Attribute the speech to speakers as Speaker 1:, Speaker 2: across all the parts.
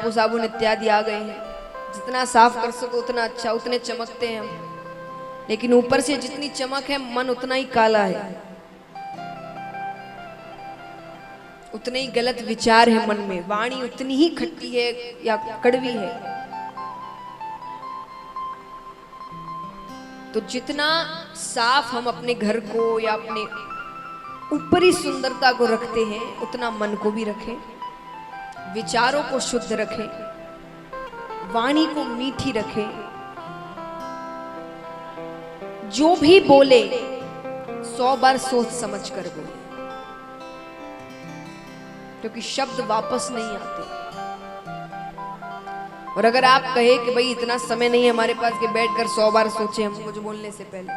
Speaker 1: Shampoo साबुन इत्यादि आ गए हैं, जितना साफ कर सको उतना अच्छा, उतने चमकते हैं हम, लेकिन ऊपर से जितनी चमक है मन उतना ही काला है, उतने ही गलत विचार है मन में, वाणी उतनी ही खट्टी है या कड़वी है। तो जितना साफ हम अपने घर को या अपने ऊपरी सुंदरता को रखते हैं, उतना मन को भी रखें, विचारों को शुद्ध रखें, वाणी को मीठी रखें। जो भी बोले 100 बार सोच समझ कर बोले, क्योंकि शब्द वापस नहीं आते। और अगर आप कहे कि भाई इतना समय नहीं है हमारे पास कि बैठकर 100 बार सोचे हम कुछ बोलने से पहले,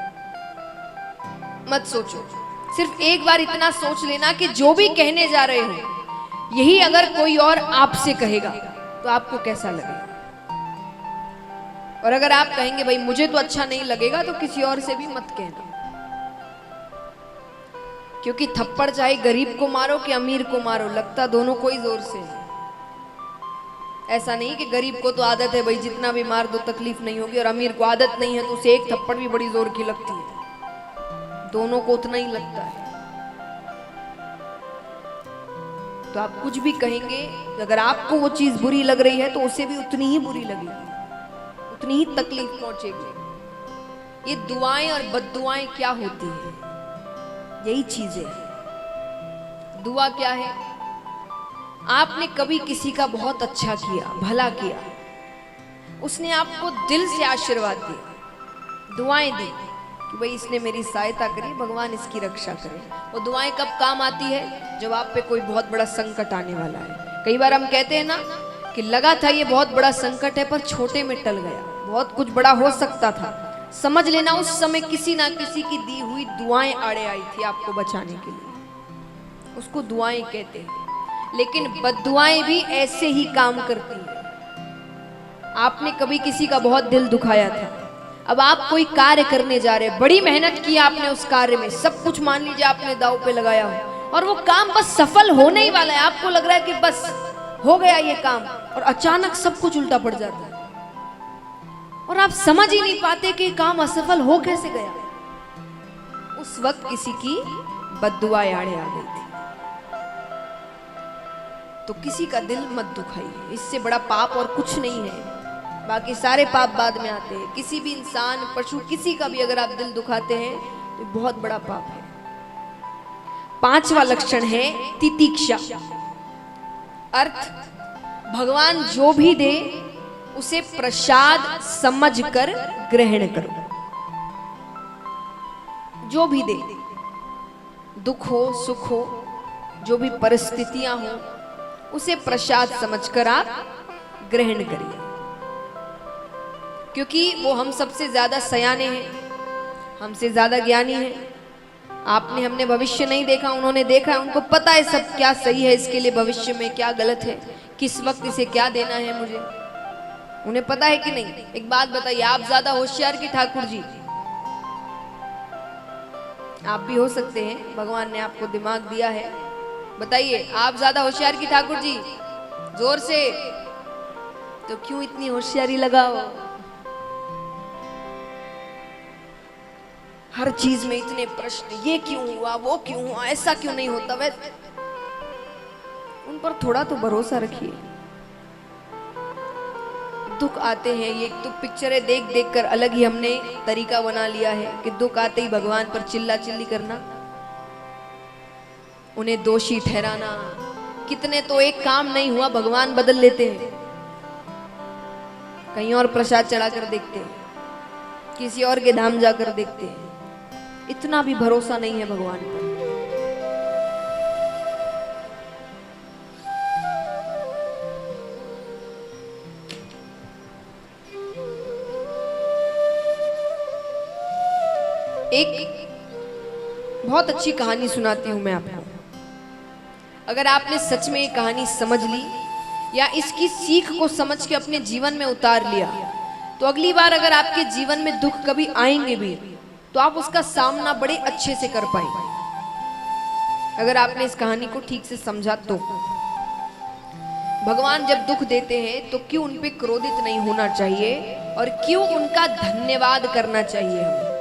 Speaker 1: मत सोचो। सिर्फ एक बार इतना सोच लेना कि जो भी कहने जा रहे हो, यही अगर कोई और आपसे कहेगा तो आपको कैसा लगेगा। और अगर आप कहेंगे भाई मुझे तो अच्छा नहीं लगेगा, तो किसी और से भी मत कहना, क्योंकि थप्पड़ चाहे गरीब को मारो कि अमीर को मारो, लगता दोनों को ही जोर से है। ऐसा नहीं कि गरीब को तो आदत है भाई जितना भी मार दो तकलीफ नहीं होगी, और अमीर को आदत नहीं है तो उसे एक थप्पड़ भी बड़ी जोर की लगती है, दोनों को उतना ही लगता है। तो आप कुछ भी कहेंगे, अगर आपको वो चीज बुरी लग रही है तो उसे भी उतनी ही बुरी लगेगी, उतनी ही तकलीफ पहुंचेगी। ये दुआएं और बद्दुआएं क्या होती है, यही चीजें है। दुआ क्या है? आपने कभी किसी का बहुत अच्छा किया, भला किया, उसने आपको दिल से आशीर्वाद दिया, दुआएं दी कि भाई इसने मेरी सहायता करी, भगवान इसकी रक्षा करे। वो दुआएं कब काम आती है? जब आप पे कोई बहुत बड़ा संकट आने वाला है। कई बार हम कहते हैं ना कि लगा था ये बहुत बड़ा संकट है पर छोटे में टल गया, बहुत कुछ बड़ा हो सकता था। समझ लेना उस समय किसी ना किसी की दी हुई दुआएं आड़े आई थी आपको बचाने के लिए, उसको दुआएं कहते हैं। लेकिन बद्दुआएं भी ऐसे ही काम करती हैं। आपने कभी किसी का बहुत दिल दुखाया था, अब आप कोई कार्य करने जा रहे हैं, बड़ी मेहनत की आपने उस कार्य में, सब कुछ मान लीजिए आपने दांव पे लगाया हो, और वो काम बस सफल होने ही वाला है, आपको लग रहा है कि बस हो गया ये काम, और अचानक सब कुछ उल्टा पड़ जाता है और आप समझ ही नहीं पाते कि काम असफल हो कैसे गया। उस वक्त किसी की बद्दुआ आड़े आ गई थी। तो किसी का दिल मत दुखाइए, इससे बड़ा पाप और कुछ नहीं है। बाकी सारे पाप बाद में आते हैं। किसी भी इंसान, पशु, किसी का भी अगर आप दिल दुखाते हैं तो बहुत बड़ा पाप है। 5वां लक्षण है तितिक्षा। अर्थ, भगवान जो भी दे उसे प्रसाद समझकर ग्रहण करो। जो भी दे, दुख हो सुख हो, जो भी परिस्थितियां हो, उसे प्रसाद समझकर आप ग्रहण करिए, क्योंकि वो हम सबसे ज्यादा सयाने हैं, हमसे ज्यादा ज्ञानी हैं। आपने हमने भविष्य नहीं देखा, उन्होंने देखा है, उनको पता है सब क्या सही है इसके लिए, भविष्य में क्या गलत है, किस वक्त इसे क्या देना है मुझे, उन्हें पता है कि नहीं। एक बात बताइए, आप ज्यादा होशियार कि ठाकुर जी? आप भी हो सकते हैं, भगवान ने आपको दिमाग दिया है। बताइए, आप ज्यादा होशियार कि ठाकुर जी? जोर से। तो क्यों इतनी होशियारी लगाओ? हर चीज में इतने प्रश्न, ये क्यों हुआ, वो क्यों हुआ, ऐसा क्यों नहीं होता। वैसे उन पर थोड़ा तो भरोसा रखिए। दुख आते हैं, ये तो पिक्चरें देख देख कर अलग ही हमने तरीका बना लिया है कि दुख आते ही भगवान पर चिल्ला चिल्ली करना, उन्हें दोषी ठहराना। कितने तो एक काम नहीं हुआ भगवान बदल लेते हैं, कहीं और प्रसाद चढ़ाकर देखते हैं, किसी और के धाम जाकर देखते हैं। इतना भी भरोसा नहीं है भगवान पर। एक बहुत अच्छी कहानी सुनाती हूं मैं आपको। अगर आपने सच में ये कहानी समझ ली या इसकी सीख को समझ के अपने जीवन में उतार लिया, तो अगली बार अगर आपके जीवन में दुख कभी आएंगे भी तो आप उसका सामना बड़े अच्छे से कर पाएंगे, अगर आपने इस कहानी को ठीक से समझा तो। भगवान जब दुख देते हैं तो क्यों उन पे क्रोधित नहीं होना चाहिए और क्यों उनका धन्यवाद करना चाहिए हमें।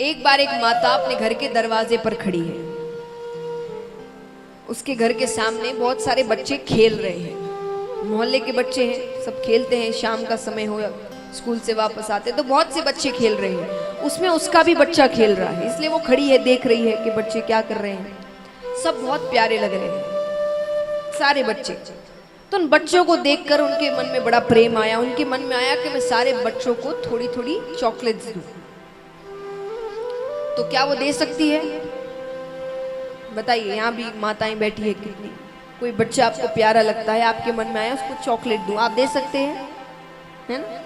Speaker 1: एक बार एक माता अपने घर के दरवाजे पर खड़ी है, उसके घर के सामने बहुत सारे बच्चे खेल रहे हैं, मोहल्ले के बच्चे हैं, सब खेलते हैं, शाम का समय हो स्कूल से वापस आते तो बहुत से बच्चे खेल रहे हैं, उसमें उसका भी बच्चा खेल रहा है, इसलिए वो खड़ी है, देख रही है कि बच्चे क्या कर रहे हैं। सब बहुत प्यारे लग रहे हैं सारे बच्चे। तो उन बच्चों को देखकर उनके मन में बड़ा प्रेम आया, उनके मन में आया कि मैं सारे बच्चों को थोड़ी थोड़ी चॉकलेट्स दूं। तो क्या वो दे सकती है? बताइए, यहाँ भी माताएं बैठी है कितनी, कोई बच्चा आपको प्यारा लगता है, आपके मन में आया उसको चॉकलेट दूं, आप दे सकते हैं, है ना?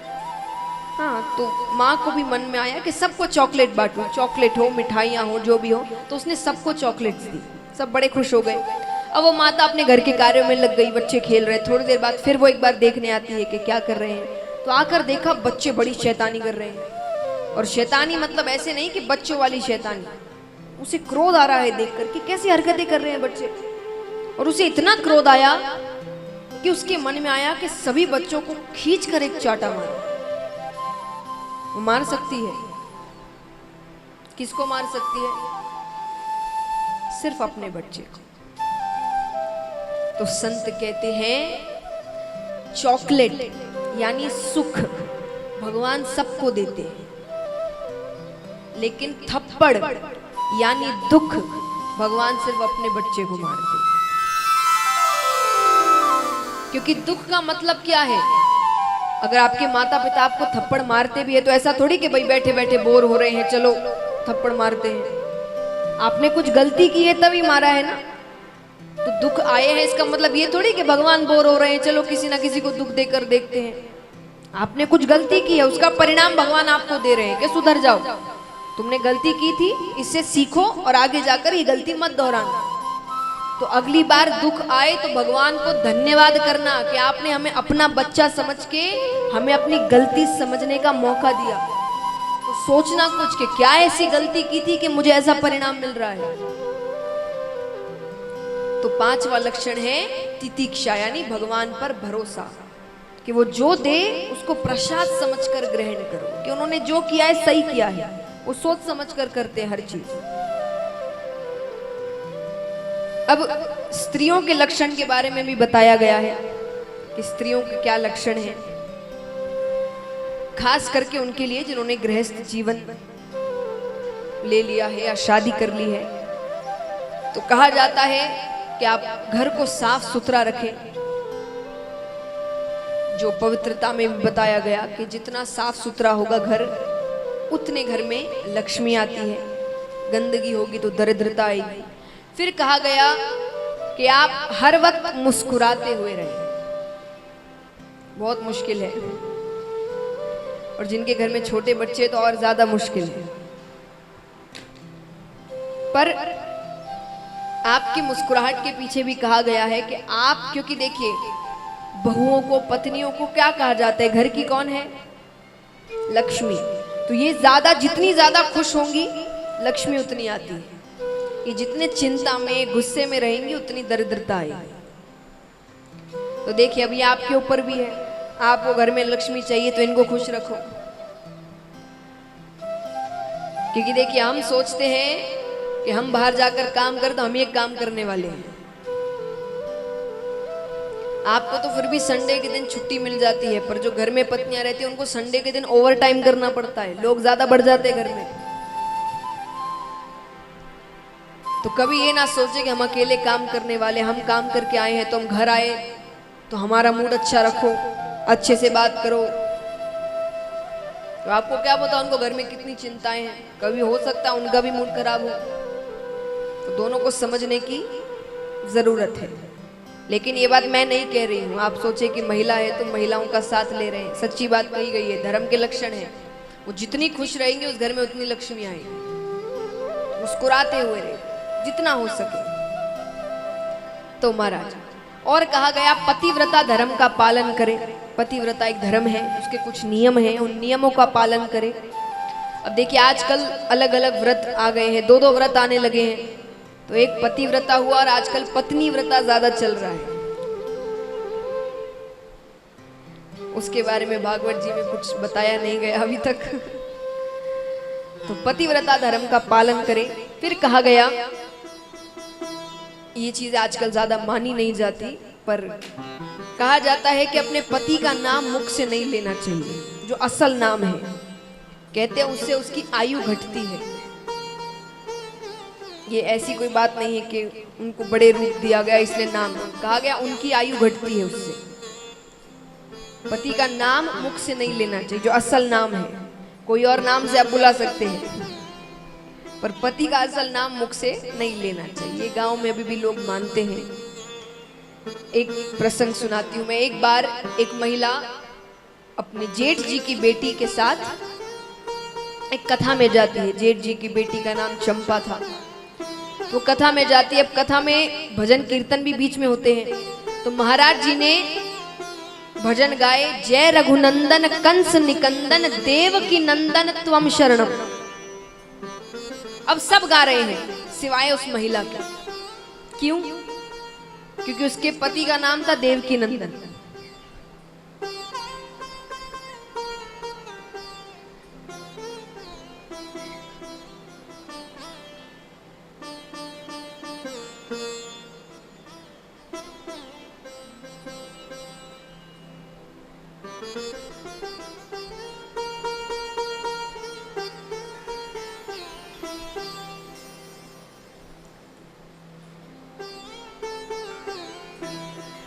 Speaker 1: हाँ, तो माँ को भी मन में आया कि सबको चॉकलेट बांटूं, चॉकलेट हो, मिठाइयाँ हो, जो भी हो, तो उसने सबको चॉकलेट्स दी, सब बड़े खुश हो गए। अब वो माता अपने घर के कार्यों में लग गई, बच्चे खेल रहे, थोड़ी देर बाद फिर वो एक बार देखने आती है कि क्या कर रहे हैं, तो आकर देखा बच्चे बड़ी शैतानी कर रहे हैं। और शैतानी मतलब ऐसे नहीं कि बच्चों वाली शैतानी, उसे क्रोध आ रहा है देखकर कि कैसी हरकतें कर रहे हैं बच्चे, और उसे इतना क्रोध आया कि उसके मन में आया कि सभी बच्चों को खींच कर एक चाटा मारो। वो मार सकती है, किसको मार सकती है? सिर्फ अपने बच्चे को। तो संत कहते हैं चॉकलेट यानी सुख भगवान सबको देते हैं, लेकिन थप्पड़ यानी दुख भगवान सिर्फ अपने बच्चे को मारते हैं। क्योंकि दुख का मतलब क्या है? अगर आपके माता पिता आपको थप्पड़ मारते भी है तो ऐसा थोड़ी कि भाई बैठे बैठे बोर हो रहे हैं चलो थप्पड़ मारते हैं, आपने कुछ गलती की है तभी मारा है ना। तो दुख आए हैं इसका मतलब ये थोड़ी कि भगवान बोर हो रहे हैं चलो किसी ना किसी को दुख देकर देखते हैं। आपने कुछ गलती की है, उसका परिणाम भगवान आपको दे रहे हैं कि सुधर जाओ, तुमने गलती की थी, इससे सीखो और आगे जाकर ये गलती मत दोहराना। तो अगली बार दुख आए तो भगवान को धन्यवाद करना कि आपने हमें अपना बच्चा समझ के हमें अपनी गलती समझने का मौका दिया। तो सोचना कुछ कि क्या ऐसी गलती की थी कि मुझे ऐसा परिणाम मिल रहा है। तो पांचवा लक्षण है तितिक्षा यानी भगवान पर भरोसा, कि वो जो दे उसको प्रसाद समझकर ग्रहण करो, कि उन्होंने जो किया है सही किया है, वो सोच समझकर करते हैं हर चीज। अब स्त्रियों के लक्षण के बारे में भी बताया गया है कि स्त्रियों के क्या लक्षण हैं, खास करके उनके लिए जिन्होंने गृहस्थ जीवन ले लिया है या शादी कर ली है। तो कहा जाता है कि आप घर को साफ सुथरा रखें, जो पवित्रता में भी बताया गया कि जितना साफ सुथरा होगा घर उतने घर में लक्ष्मी आती है, गंदगी होगी तो दरिद्रता आएगी। फिर कहा गया कि आप हर वक्त मुस्कुराते हुए रहें, बहुत मुश्किल है, और जिनके घर में छोटे बच्चे तो और ज्यादा मुश्किल है। पर आपकी मुस्कुराहट के पीछे भी कहा गया है कि आप, क्योंकि देखिए बहुओं को, पत्नियों को क्या कहा जाता है, घर की कौन है? लक्ष्मी। तो ये ज्यादा, जितनी ज्यादा खुश होंगी लक्ष्मी उतनी आती है, ये जितने चिंता में गुस्से में रहेंगी उतनी दरिद्रता आएगी। तो देखिए अभी आपके ऊपर भी है, आपको घर में लक्ष्मी चाहिए तो इनको खुश रखो। क्योंकि देखिए हम सोचते हैं कि हम बाहर जाकर काम कर तो हम एक काम करने वाले हैं, आपको तो फिर भी संडे के दिन छुट्टी मिल जाती है, पर जो घर में पत्नियां रहती हैं उनको संडे के दिन ओवर टाइम करना पड़ता है, लोग ज्यादा बढ़ जाते हैं घर में। तो कभी ये ना सोचे कि हम अकेले काम करने वाले, हम काम करके आए हैं तो हम घर आए तो हमारा मूड अच्छा रखो, अच्छे से बात करो। तो आपको क्या पता उनको घर में कितनी चिंताएं हैं, कभी हो सकता है उनका भी मूड खराब हो। तो दोनों को समझने की जरूरत है। लेकिन ये बात मैं नहीं कह रही हूँ, आप सोचे कि महिला है तो महिलाओं का साथ ले रहे हैं, सच्ची बात कही गई है, धर्म के लक्षण है। वो जितनी खुश रहेंगे उस घर में उतनी लक्ष्मी आएगी, मुस्कुराते हुए रहे जितना हो सके। तो महाराज और कहा गया पतिव्रता धर्म का पालन करे। पतिव्रता एक धर्म है, उसके कुछ नियम हैं, उन नियमों का पालन करे। अब देखिए आजकल अलग अलग व्रत आ गए हैं, दो दो व्रत आने लगे हैं। तो एक पतिव्रता हुआ और आजकल पत्नी व्रता ज्यादा चल रहा है। उसके बारे में भागवत जी में कुछ बताया नहीं गया अभी तक। तो पतिव्रता धर्म का पालन करें। फिर कहा गया, ये चीज आजकल ज्यादा मानी नहीं जाती, पर कहा जाता है कि अपने पति का नाम मुख से नहीं लेना चाहिए, जो असल नाम है। कहते हैं उससे उसकी आयु घटती है। ये ऐसी कोई बात नहीं है कि उनको बड़े रूप दिया गया इसलिए नाम कहा गया, उनकी आयु घटती है उससे। पति का नाम मुख से नहीं लेना चाहिए, जो असल नाम है। कोई और नाम से आप बुला सकते हैं, पर पति का असल नाम मुख से नहीं लेना चाहिए। गांव में अभी भी लोग मानते हैं। एक प्रसंग सुनाती हूं मैं। एक बार एक महिला अपने जेठ जी की बेटी के साथ एक कथा में जाती है। जेठ जी की बेटी का नाम चंपा था। तो कथा में जाती है। अब कथा में भजन कीर्तन भी बीच में होते हैं। तो महाराज जी ने भजन गाए, जय रघुनंदन कंस निकंदन देवकी नंदन त्वम शरणम। अब सब गा रहे हैं सिवाय उस महिला के। क्यों? क्योंकि उसके पति का नाम था देवकी नंदन।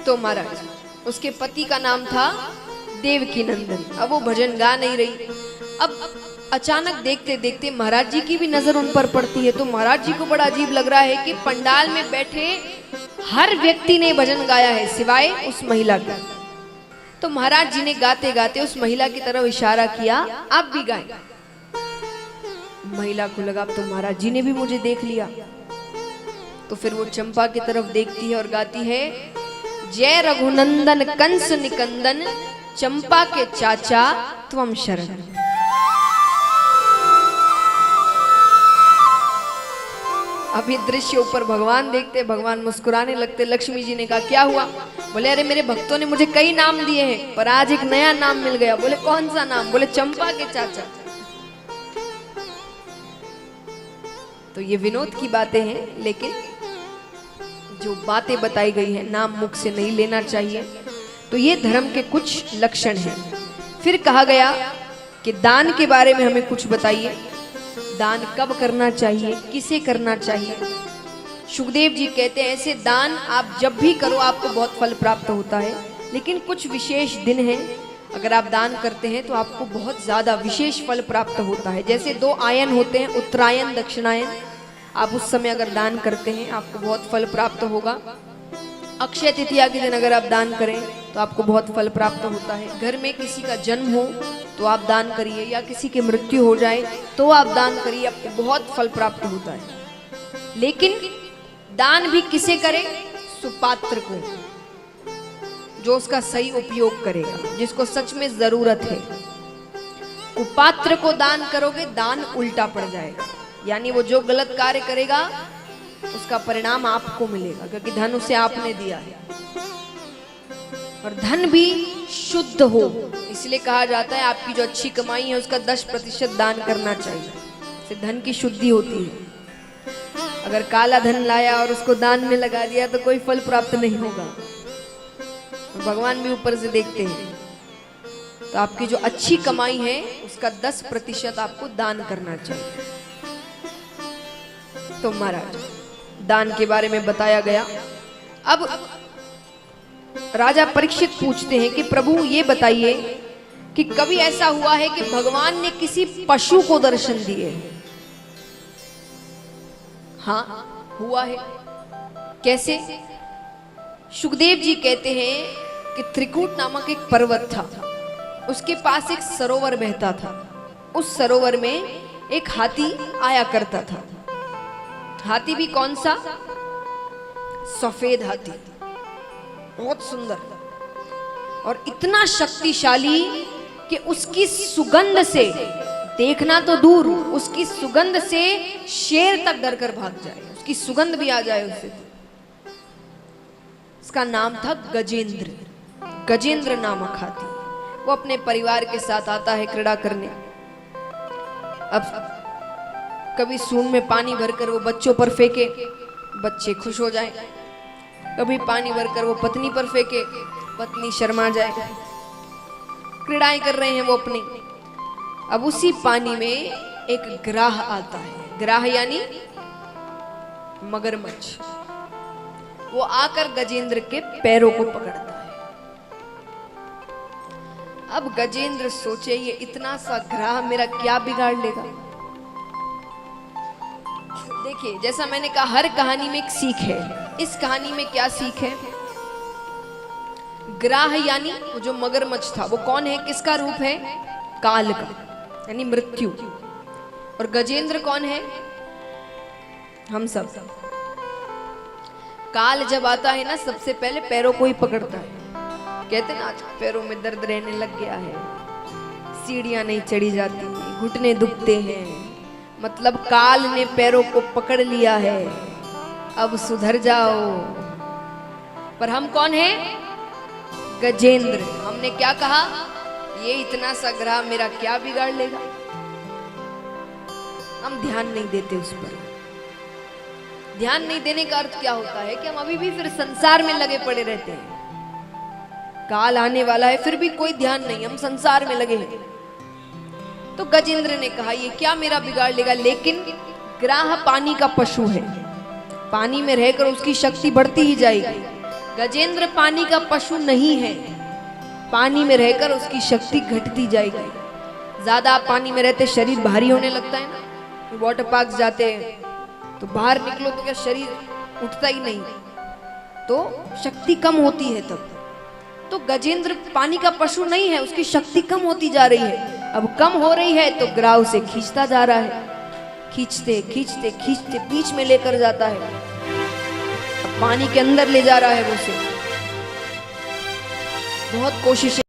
Speaker 1: तो महाराज, उसके पति का नाम था देवकी नंदन। अब वो भजन गा नहीं रही। अब अचानक देखते देखते महाराज जी की भी नजर उन पर पड़ती है। तो महाराज जी को बड़ा अजीब लग रहा है कि पंडाल में बैठे हर व्यक्ति ने भजन गाया है सिवाय उस महिला का। तो महाराज जी ने गाते गाते उस महिला की तरफ इशारा किया, आप भी गाएं। महिला को लगा तो महाराज जी ने भी मुझे देख लिया। तो फिर वो चंपा की तरफ देखती है और गाती है, जय रघुनंदन कंस निकंदन चंपा के चाचा त्वम शरण। अभी दृश्य ऊपर भगवान देखते, भगवान मुस्कुराने लगते। लक्ष्मी जी ने कहा, क्या हुआ? बोले, अरे मेरे भक्तों ने मुझे कई नाम दिए हैं, पर आज एक नया नाम मिल गया। बोले, कौन सा नाम? बोले, चंपा के चाचा। तो ये विनोद की बातें हैं, लेकिन जो बातें बताई गई है, नाम मुख से नहीं लेना चाहिए। तो ये धर्म के कुछ लक्षण हैं। फिर कहा गया कि दान के बारे में हमें कुछ बताइए। दान कब करना चाहिए, किसे करना चाहिए? सुखदेव जी कहते हैं, ऐसे दान आप जब भी करो आपको बहुत फल प्राप्त होता है, लेकिन कुछ विशेष दिन हैं, अगर आप दान करते हैं तो आपको बहुत ज्यादा विशेष फल प्राप्त होता है। जैसे 2 आयन होते हैं, उत्तरायण दक्षिणायन। आप उस समय अगर दान करते हैं आपको बहुत फल प्राप्त होगा। अक्षय तृतीया के दिन अगर आप दान करें तो आपको बहुत फल प्राप्त होता है। घर में किसी का जन्म हो तो आप दान करिए, या किसी की मृत्यु हो जाए तो आप दान करिए, आपको बहुत फल प्राप्त होता है। लेकिन दान भी किसे करें? सुपात्र को, जो उसका सही उपयोग करेगा, जिसको सच में जरूरत है। कुपात्र को दान करोगे, दान उल्टा पड़ जाएगा। यानी वो जो गलत कार्य करेगा उसका परिणाम आपको मिलेगा, क्योंकि धन उसे आपने दिया है। और धन भी शुद्ध हो, इसलिए कहा जाता है आपकी जो अच्छी कमाई है उसका 10% दान करना चाहिए। इससे धन की शुद्धि होती है। अगर काला धन लाया और उसको दान में लगा दिया तो कोई फल प्राप्त नहीं होगा। तो भगवान भी ऊपर से देखते हैं। तो आपकी जो अच्छी कमाई है उसका 10% आपको दान करना चाहिए। तो महाराज, दान के बारे में बताया गया। अब राजा परीक्षित पूछते हैं कि प्रभु ये बताइए कि कभी ऐसा हुआ है कि भगवान ने किसी पशु को दर्शन दिए? हाँ, हुआ है। कैसे? सुखदेव जी कहते हैं कि त्रिकूट नामक एक पर्वत था, उसके पास एक सरोवर बहता था। उस सरोवर में एक हाथी आया करता था। हाथी भी कौन सा? सफेद हाथी, बहुत सुंदर और इतना शक्तिशाली कि उसकी सुगंध से, देखना तो दूर, उसकी सुगंध से शेर तक डर कर भाग जाए, उसकी सुगंध भी आ जाए उसे। उसका नाम था गजेंद्र, गजेंद्र नामक हाथी। वो अपने परिवार के साथ आता है क्रीड़ा करने। अब कभी सूंड में पानी भरकर वो बच्चों पर फेंके, बच्चे खुश हो जाएं। कभी पानी भरकर वो पत्नी पर फेंके, पत्नी शर्मा जाए। क्रीड़ाएं कर रहे हैं वो अपनी। अब उसी पानी में एक ग्राह आता है। ग्राह यानी मगरमच्छ। वो आकर गजेंद्र के पैरों को पकड़ता है। अब गजेंद्र सोचे ये इतना सा ग्राह मेरा क्या बिगाड़ लेगा। देखिए, जैसा मैंने कहा हर कहानी में एक सीख है। इस कहानी में क्या सीख है? ग्राह यानी वो जो मगरमच्छ था वो कौन है, किसका रूप है? काल का, यानी मृत्यु। और गजेंद्र कौन है? हम सब। काल जब आता है ना, सबसे पहले पैरों को ही पकड़ता है। कहते ना आज पैरों में दर्द रहने लग गया है, सीढ़ियां नहीं चढ़ी जाती, घुटने दुखते हैं, मतलब काल ने पैरों को पकड़ लिया है, अब सुधर जाओ। पर हम कौन है? गजेंद्र। हमने क्या कहा? ये इतना सा ग्राह मेरा क्या बिगाड़ लेगा। हम ध्यान नहीं देते उस पर। ध्यान नहीं देने का अर्थ क्या होता है कि हम अभी भी फिर संसार में लगे पड़े रहते हैं। काल आने वाला है फिर भी कोई ध्यान नहीं, हम संसार में लगे हैं। तो गजेंद्र ने कहा ये क्या मेरा बिगाड़ लेगा। लेकिन ग्राह पानी का पशु है, पानी में रहकर उसकी शक्ति बढ़ती ही जाएगी। गजेंद्र पानी का पशु नहीं है, पानी में रहकर उसकी शक्ति घटती जाएगी। ज्यादा आप पानी में रहते शरीर भारी होने लगता है ना। वाटर पार्क जाते हैं तो बाहर निकलो तो क्या शरीर उठता ही नहीं, तो शक्ति कम होती है तब। तो गजेंद्र पानी का पशु नहीं है, उसकी शक्ति कम होती जा रही है। अब कम हो रही है तो ग्राह से खींचता जा रहा है, खींचते खींचते खींचते बीच में लेकर जाता है, अब पानी के अंदर ले जा रहा है वो उसे। बहुत कोशिशें